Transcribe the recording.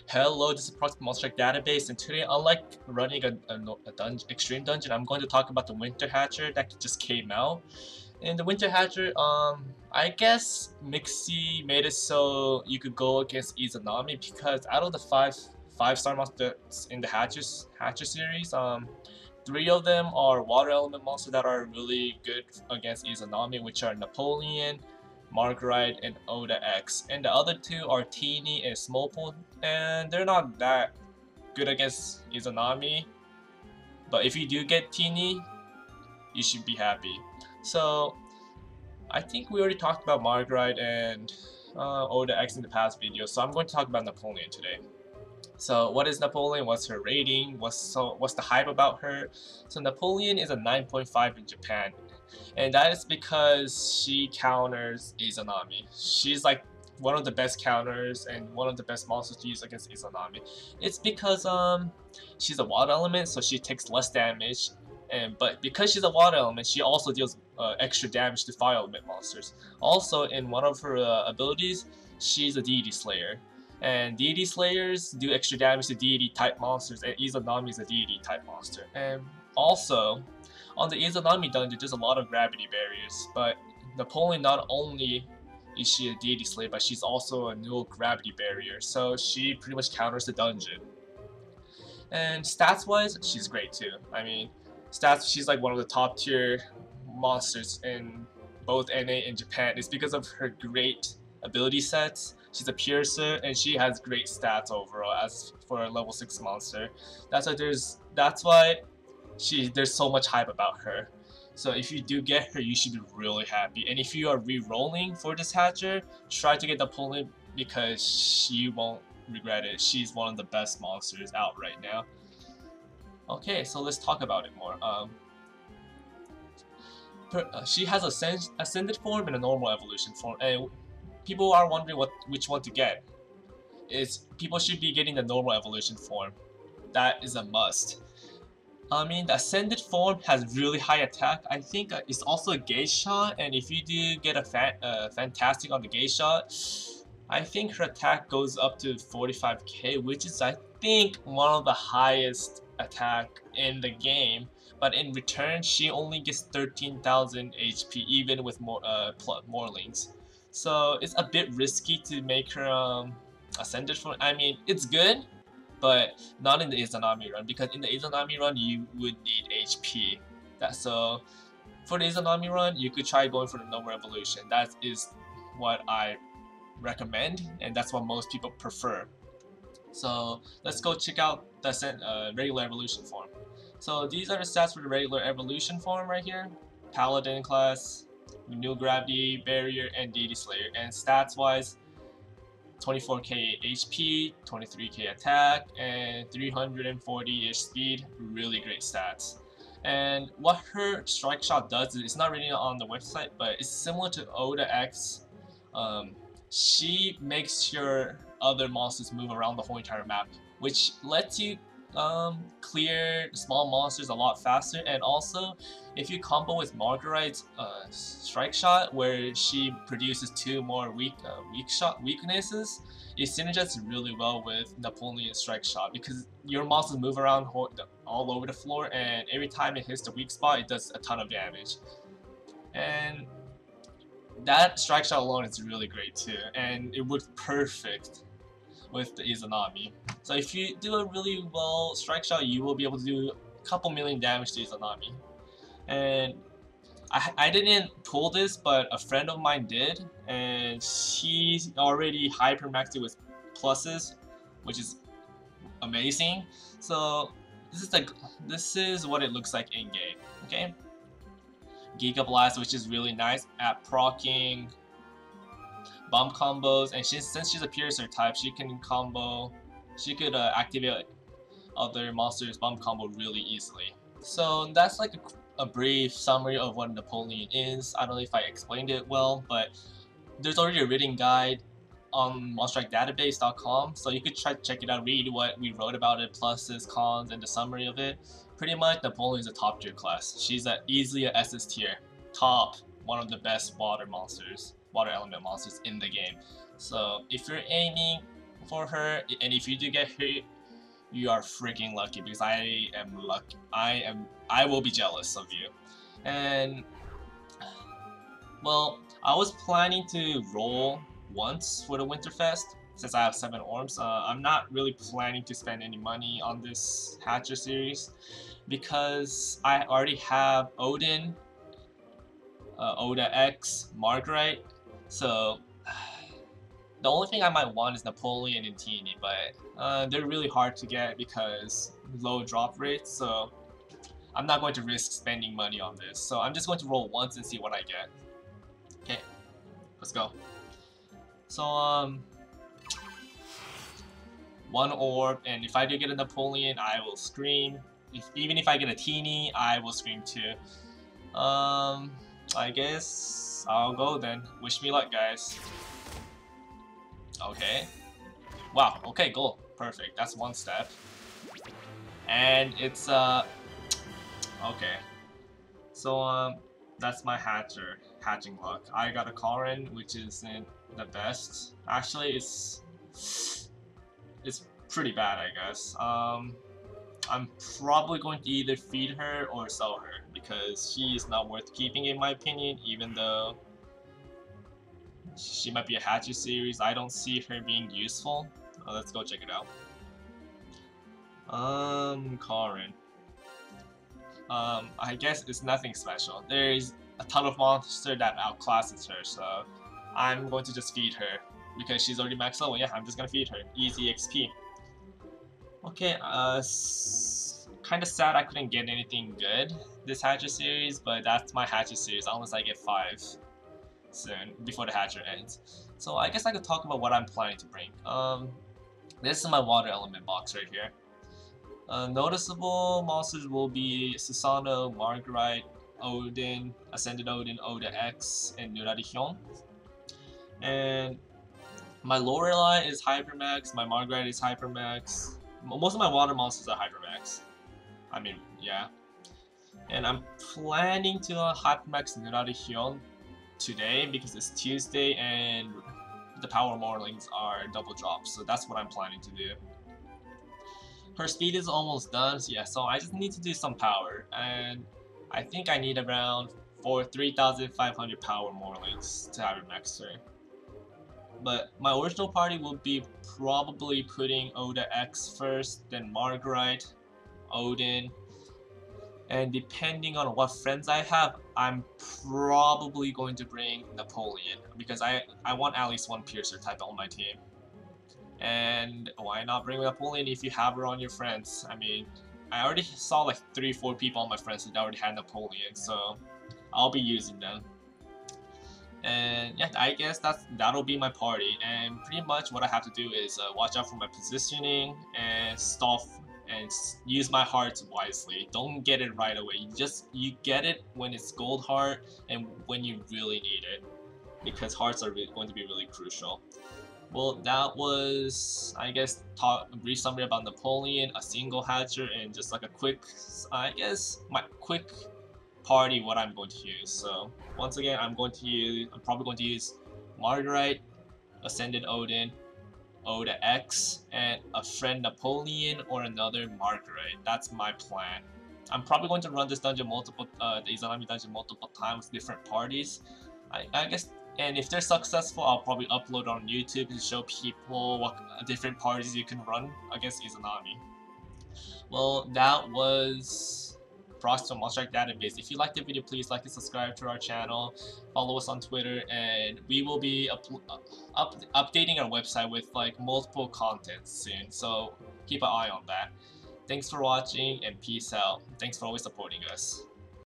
Hello, this is Proxy Strike Database, and today, unlike running a extreme dungeon, I'm going to talk about the Winter Hatcher that just came out. And the Winter Hatcher, I guess Mixie made it so you could go against Izanami because out of the five-star monsters in the Hatcher series, three of them are water element monsters that are really good against Izanami, which are Napoleon, Marguerite, and Oda X. And the other two are Teeny and Smolpool, and they're not that good against Izanami. But if you do get Teeny, you should be happy. So I think we already talked about Marguerite and Oda X in the past video, so I'm going to talk about Napoleon today. So what is Napoleon? What's her rating? What's the hype about her? So Napoleon is a 9.5 in Japan, and that is because she counters Izanami. She's like one of the best counters and one of the best monsters to use against Izanami. It's because she's a water element, so she takes less damage, but because she's a water element, she also deals extra damage to fire element monsters. Also, in one of her abilities, she's a deity slayer. And deity slayers do extra damage to deity type monsters, and Izanami is a deity type monster. And also, on the Izanami dungeon, there's a lot of gravity barriers, but Napoleon, not only is she a deity slayer, but she's also a null gravity barrier, so she pretty much counters the dungeon. And stats wise, she's great too. I mean, she's like one of the top tier monsters in both NA and Japan. It's because of her great ability sets. She's a piercer and she has great stats overall as for a level 6 monster. That's why there's so much hype about her. So if you do get her, you should be really happy. And if you are re-rolling for this Hatcher, try to get Napoleon because you won't regret it. She's one of the best monsters out right now. Okay, so let's talk about it more. She has ascended form and a normal evolution form, and people are wondering which one to get. People should be getting the normal evolution form. That is a must. I mean, the ascended form has really high attack. I think it's also a gauge shot, and if you do get a fantastic on the gauge shot, I think her attack goes up to 45k, which is I think one of the highest attack in the game. But in return, she only gets 13,000 HP even with more links. So it's a bit risky to make her ascended form. I mean, it's good, but not in the Izanami run, because in the Izanami run you would need HP. So for the Izanami run, you could try going for the normal evolution. That is what I recommend, and that's what most people prefer. So let's go check out the regular evolution form. So these are the stats for the regular evolution form right here. Paladin class, new gravity barrier, and deity slayer. And stats wise, 24k HP, 23k attack, and 340-ish speed. Really great stats. And what her strike shot does is, it's not really on the website, but it's similar to Oda X. She makes your other monsters move around the whole entire map, which lets you clear small monsters a lot faster. And also, if you combo with Marguerite's strike shot, where she produces 2 more weaknesses, it synergizes really well with Napoleon's strike shot, because your monsters move around all over the floor, and every time it hits the weak spot, it does a ton of damage. And that strike shot alone is really great too, and it works perfect with the Izanami. So if you do a really well strike shot, you will be able to do a couple million damage to Izanami. And I didn't pull this, but a friend of mine did, and she's already hypermaxed it with pluses, which is amazing. So this is what it looks like in game. Okay, Giga Blast, which is really nice at proccing bomb combos, and since she's a piercer type, she could activate other monsters' bomb combo really easily. So that's like a brief summary of what Napoleon is. I don't know if I explained it well, but there's already a written guide on monstrikedatabase.com, so you could try to check it out, read what we wrote about it, pluses, cons, and the summary of it. Pretty much, Napoleon is a top tier class. She's easily a SS tier, one of the best water element monsters in the game. So if you're aiming for her, and if you do get hit, you are freaking lucky because I am lucky. I will be jealous of you. And well, I was planning to roll once for the Winterfest since I have 7 orbs. I'm not really planning to spend any money on this Hatcher series because I already have Odin, Oda X, Margaret, so the only thing I might want is Napoleon and Teeny, but they're really hard to get because low drop rates, so I'm not going to risk spending money on this. So I'm just going to roll once and see what I get. Okay, let's go. So, 1 orb, and if I do get a Napoleon, I will scream. Even if I get a Teeny, I will scream too. I guess I'll go then. Wish me luck, guys. Okay. Wow, okay, goal. Perfect. That's 1 step. And it's, okay. So, that's my hatching luck. I got a Karin, which isn't the best. Actually, it's pretty bad, I guess. I'm probably going to either feed her or sell her because she is not worth keeping in my opinion, even though she might be a Hatcher series. I don't see her being useful. Let's go check it out. Karin. I guess it's nothing special. There's a ton of monsters that outclasses her, so I'm going to just feed her because she's already maxed level. Yeah, I'm just gonna feed her. Easy XP. Okay, kind of sad I couldn't get anything good this Hatcher series, but that's my Hatcher series unless I get 5 soon before the Hatcher ends. So I guess I could talk about what I'm planning to bring. This is my water element box right here. Noticeable monsters will be Susano, Marguerite, Odin, Ascended Odin, Oda X, and Nurari-hyun. And my Lorelei is Hypermax, my Marguerite is Hypermax. Most of my water monsters are Hypermax. I mean, yeah. And I'm planning to Hypermax Nurari-hyun today because it's Tuesday and the power morlings are double drops, so that's what I'm planning to do. Her speed is almost done, so yeah, so I just need to do some power, and I think I need around 3,500 power morlings to have it max her. But my original party will be probably putting Oda X first, then Marguerite, Odin, and depending on what friends I have, I'm probably going to bring Napoleon because I want at least 1 Piercer type on my team. And why not bring Napoleon if you have her on your friends? I mean, I already saw like 3-4 people on my friends that already had Napoleon, so I'll be using them. And yeah, I guess that'll be my party. And pretty much what I have to do is watch out for my positioning and stuff, and use my hearts wisely. Don't get it right away. You get it when it's gold heart and when you really need it, because hearts are going to be really crucial. Well, that was, I guess, a brief summary about Napoleon, a single Hatcher, and just like a quick, I guess, my quick party what I'm going to use. So once again, I'm probably going to use Marguerite, Ascended Odin, Oda X, and a friend Napoleon or another Marguerite. That's my plan. I'm probably going to run this dungeon the Izanami dungeon multiple times, different parties. I guess. And if they're successful, I'll probably upload on YouTube to show people what different parties you can run against Izanami. Well, that was Proxy from Strike Database. If you liked the video, please like and subscribe to our channel. Follow us on Twitter, and we will be updating our website with like multiple contents soon. So keep an eye on that. Thanks for watching, and peace out. Thanks for always supporting us.